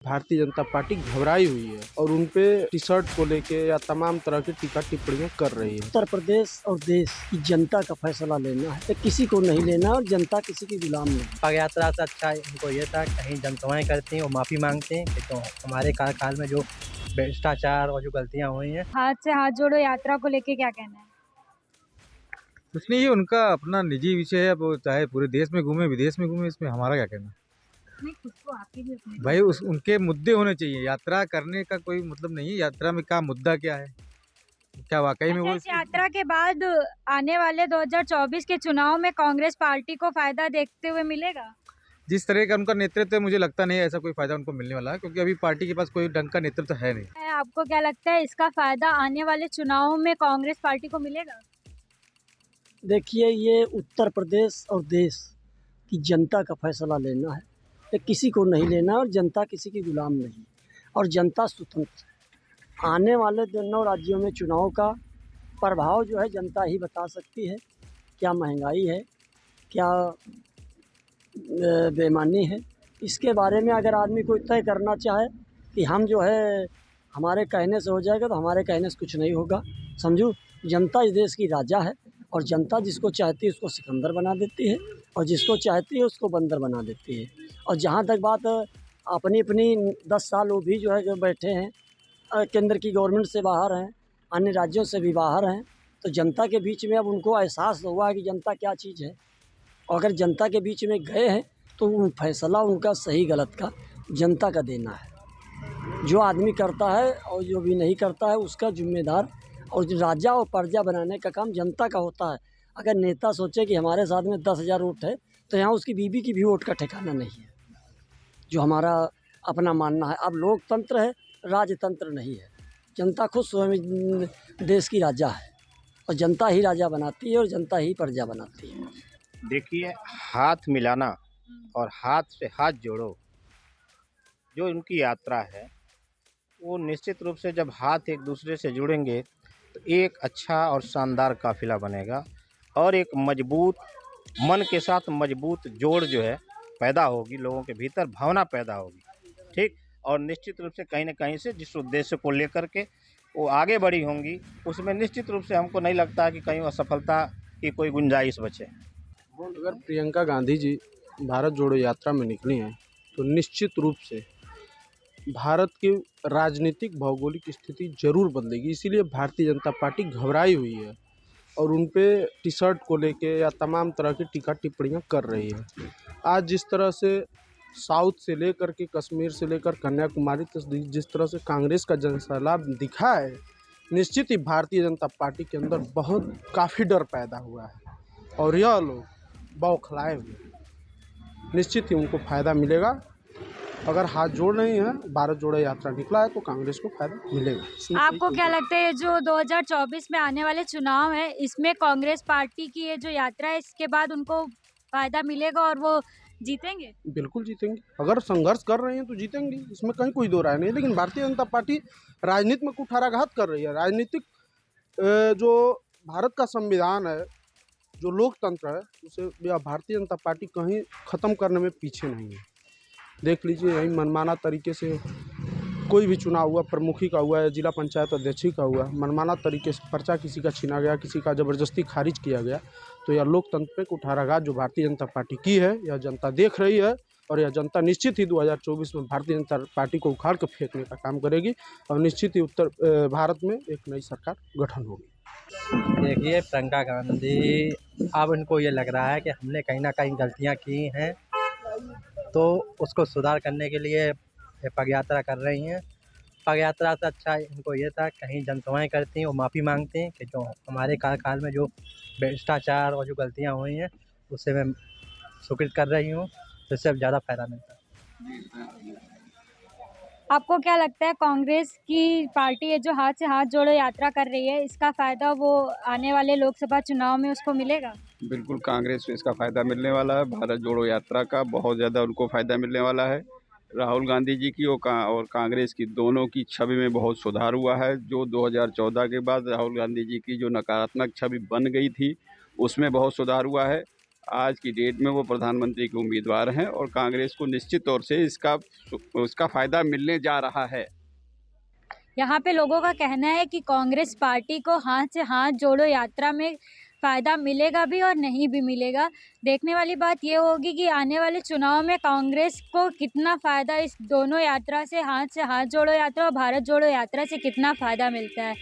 Bharatiya Janata party घबराई हुई है और उनपे टी शर्ट को लेके या तमाम तरह की टीका टिप्पणियां कर रही है। उत्तर प्रदेश और देश की जनता का फैसला लेना है, किसी को नहीं लेना और जनता किसी की गुलाम नहीं। पग यात्रा से अच्छा इनको ये था, कहीं जनसभाएं करते हैं और माफ़ी मांगते हैं कि तो हमारे कार्यकाल में जो भ्रष्टाचार और जो गलतियां हुई हैं। हाथ से हाथ जोड़ो यात्रा को लेके क्या कहना है? कुछ नहीं, ये उनका अपना निजी विषय है। वो चाहे पूरे देश में घूमे विदेश में घूमे, इसमें हमारा क्या कहना। नहीं, खुद को आपके भी अपने भाई उनके मुद्दे होने चाहिए। यात्रा करने का कोई मतलब नहीं है। यात्रा में क्या मुद्दा क्या है, क्या वाकई में वो इस यात्रा के बाद आने वाले 2024 के चुनाव में कांग्रेस पार्टी को फायदा देखते हुए मिलेगा? जिस तरह का उनका नेतृत्व है, मुझे लगता नहीं है ऐसा कोई फायदा उनको मिलने वाला है, क्योंकि अभी पार्टी के पास कोई ढंग का नेतृत्व है नहीं। आपको क्या लगता है इसका फायदा आने वाले चुनाव में कांग्रेस पार्टी को मिलेगा? देखिए, ये उत्तर प्रदेश और देश की जनता का फैसला लेना है, किसी को नहीं लेना और जनता किसी की गुलाम नहीं और जनता स्वतंत्र है। आने वाले दोनों राज्यों में चुनाव का प्रभाव जो है जनता ही बता सकती है। क्या महंगाई है, क्या बेईमानी है, इसके बारे में अगर आदमी कोई तय करना चाहे कि हम जो है हमारे कहने से हो जाएगा, तो हमारे कहने से कुछ नहीं होगा। समझो, जनता इस देश की राजा है और जनता जिसको चाहती है उसको सिकंदर बना देती है और जिसको चाहती है उसको बंदर बना देती है। और जहाँ तक बात अपनी 10 साल वो भी जो है जो बैठे हैं, केंद्र की गवर्नमेंट से बाहर हैं, अन्य राज्यों से भी बाहर हैं, तो जनता के बीच में अब उनको एहसास हुआ है कि जनता क्या चीज़ है। और अगर जनता के बीच में गए हैं तो फैसला उनका सही गलत का जनता का देना है। जो आदमी करता है और जो भी नहीं करता है उसका जिम्मेदार और जो राजा और प्रजा बनाने का काम जनता का होता है। अगर नेता सोचे कि हमारे साथ में 10,000 वोट है तो यहाँ उसकी बीबी की भी वोट का ठिकाना नहीं है, जो हमारा अपना मानना है। अब लोकतंत्र है, राजतंत्र नहीं है। जनता खुद स्वयं देश की राजा है और जनता ही राजा बनाती है और जनता ही प्रजा बनाती है। देखिए, हाथ मिलाना और हाथ से हाथ जोड़ो, जो उनकी यात्रा है वो निश्चित रूप से जब हाथ एक दूसरे से जुड़ेंगे तो एक अच्छा और शानदार काफिला बनेगा और एक मजबूत मन के साथ मजबूत जोड़ जो है पैदा होगी, लोगों के भीतर भावना पैदा होगी, ठीक। और निश्चित रूप से कहीं न कहीं से जिस उद्देश्य को लेकर के वो आगे बढ़ी होंगी, उसमें निश्चित रूप से हमको नहीं लगता कि कहीं असफलता की कोई गुंजाइश बचे। अगर प्रियंका गांधी जी भारत जोड़ो यात्रा में निकली हैं तो निश्चित रूप से भारत की राजनीतिक भौगोलिक स्थिति जरूर बदलेगी। इसीलिए भारतीय जनता पार्टी घबराई हुई है और उन पे टी शर्ट को लेके या तमाम तरह की टीका टिप्पणियां कर रही है। आज जिस तरह से साउथ से लेकर के कश्मीर से लेकर कन्याकुमारी तक जिस तरह से कांग्रेस का जनसैलाब दिखा है, निश्चित ही भारतीय जनता पार्टी के अंदर बहुत काफ़ी डर पैदा हुआ है और यह लोग बौखलाए हुए। निश्चित ही उनको फ़ायदा मिलेगा। अगर हाथ जोड़ नहीं है, भारत जोड़ो यात्रा निकला है तो कांग्रेस को फायदा मिलेगा। आपको क्या लगता है जो 2024 में आने वाले चुनाव है इसमें कांग्रेस पार्टी की ये जो यात्रा है इसके बाद उनको फायदा मिलेगा और वो जीतेंगे? बिल्कुल जीतेंगे। अगर संघर्ष कर रहे हैं तो जीतेंगे, इसमें कहीं कोई दो राय नहीं। लेकिन भारतीय जनता पार्टी राजनीति में कुठाराघात कर रही है। राजनीतिक जो भारत का संविधान है, जो लोकतंत्र है, उसे भारतीय जनता पार्टी कहीं ख़त्म करने में पीछे नहीं है। देख लीजिए, यही मनमाना तरीके से कोई भी चुनाव हुआ, प्रमुखी का हुआ है, जिला पंचायत अध्यक्षी का हुआ, मनमाना तरीके से पर्चा किसी का छीना गया, किसी का ज़बरदस्ती खारिज किया गया। तो यह लोकतंत्र पे कुठाराघात जो भारतीय जनता पार्टी की है, यह जनता देख रही है और यह जनता निश्चित ही 2024 में भारतीय जनता पार्टी को उखाड़ कर फेंकने का काम करेगी और निश्चित ही उत्तर भारत में एक नई सरकार गठन होगी। देखिए, प्रियंका गांधी अब इनको ये लग रहा है कि हमने कहीं ना कहीं गलतियां की हैं, तो उसको सुधार करने के लिए पग यात्रा कर रही हैं। पग यात्रा से अच्छा इनको ये था, कहीं जनसभाएं करती हैं और माफ़ी मांगते हैं कि जो हमारे कार्यकाल में जो भ्रष्टाचार और जो गलतियां हुई हैं उससे मैं स्वीकृत कर रही हूँ, तो इससे ज़्यादा फायदा मिलता है। आपको क्या लगता है कांग्रेस की पार्टी है जो हाथ से हाथ जोड़ो यात्रा कर रही है, इसका फायदा वो आने वाले लोकसभा चुनाव में उसको मिलेगा? बिल्कुल, कांग्रेस को इसका फ़ायदा मिलने वाला है। भारत जोड़ो यात्रा का बहुत ज़्यादा उनको फ़ायदा मिलने वाला है। राहुल गांधी जी की और कांग्रेस की दोनों की छवि में बहुत सुधार हुआ है। जो 2014 के बाद राहुल गांधी जी की जो नकारात्मक छवि बन गई थी, उसमें बहुत सुधार हुआ है। आज की डेट में वो प्रधानमंत्री के उम्मीदवार हैं और कांग्रेस को निश्चित तौर से उसका फ़ायदा मिलने जा रहा है। यहाँ पे लोगों का कहना है कि कांग्रेस पार्टी को हाथ से हाथ जोड़ो यात्रा में फ़ायदा मिलेगा भी और नहीं भी मिलेगा। देखने वाली बात ये होगी कि आने वाले चुनाव में कांग्रेस को कितना फ़ायदा इस दोनों यात्रा से हाथ जोड़ो यात्रा और भारत जोड़ो यात्रा से कितना फ़ायदा मिलता है।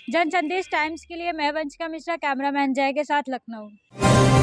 जन संदेश टाइम्स के लिए मैं वंशिका मिश्रा, कैमरामैन जय के साथ, लखनऊ।